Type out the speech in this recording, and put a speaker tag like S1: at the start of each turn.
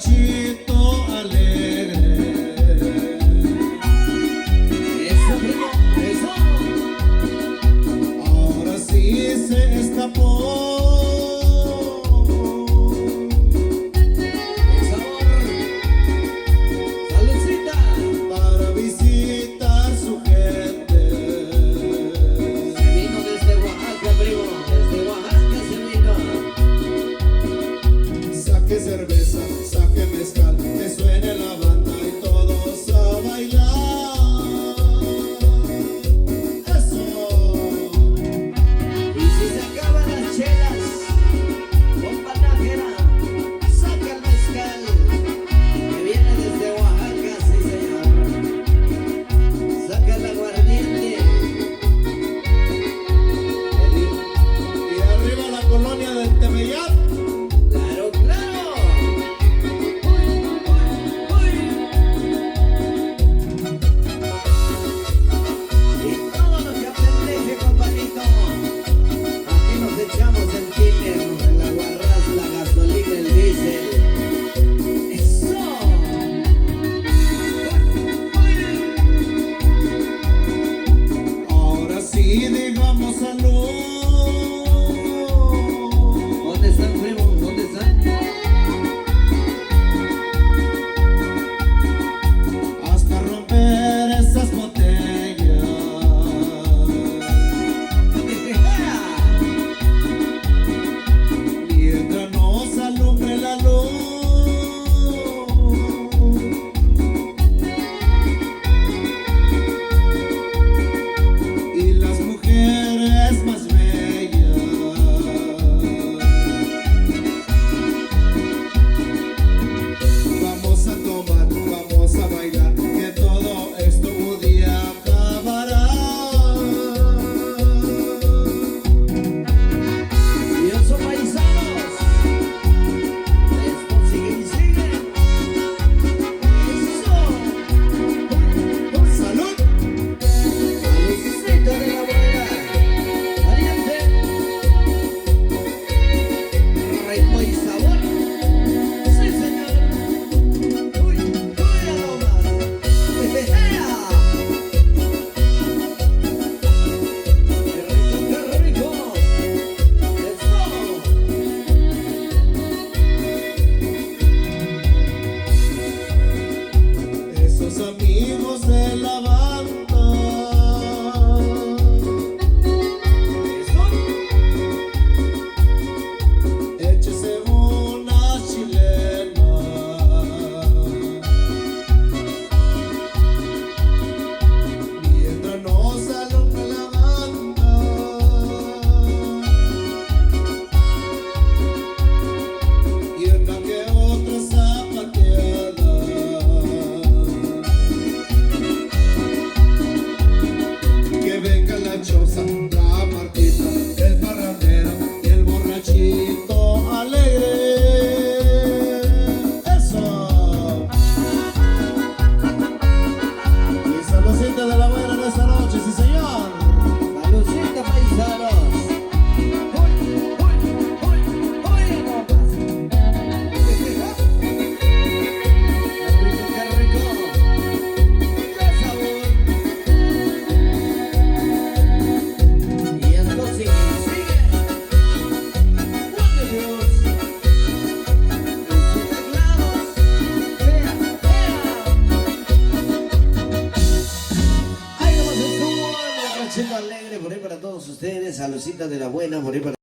S1: borrachito alegre.
S2: Eso, primo, eso.
S1: Ahora sí se escapó. Saque cerveza, saque mezcal, que suene la banda y todos a bailar. Eso.
S2: Y si se acaban las chelas, compa Nájera, saca el mezcal, que viene desde Oaxaca, sí señor. Saca el aguardiente.
S1: Y arriba la colonia del Temellat.
S2: Echamos el killer, el aguarrás, la gasolina, el diésel. ¡Eso!
S1: Ahora sí digamos salud.
S2: ¿Dónde están, primo? ¿Dónde están?
S1: Hasta romper esas botellas. Mientras nos alumbre la luz. Y las mujeres más bellas. Vamos a tomar, vamos a bailar, que todo esto un día acabará.
S2: Y eso, paisanos, esto sigue y sigue. Eso.
S1: ¡Salud!
S2: Saludcita de la buena. Valiente. Ritmo y sabor. Sí, señor. Uy, a lo más. Qué rico, eso.
S1: Esos amigos de la banda. Échese una chilena. Mientras nos alumbra la banda. Y una que otra zapateada. Que venga la choza, la Martita, el parrandero y el borrachito alegre. Eso. Y saludcita de la buena en esta noche, sí señor.
S2: Saludcita, paisanos. Qué rico. Qué sabor. Y esto sigue. Juan de Dios. En sus teclados. Vea. Ahí nomás estuvo el borrachito alegre por ahí para todos ustedes. Saludcita de la buena por ahí para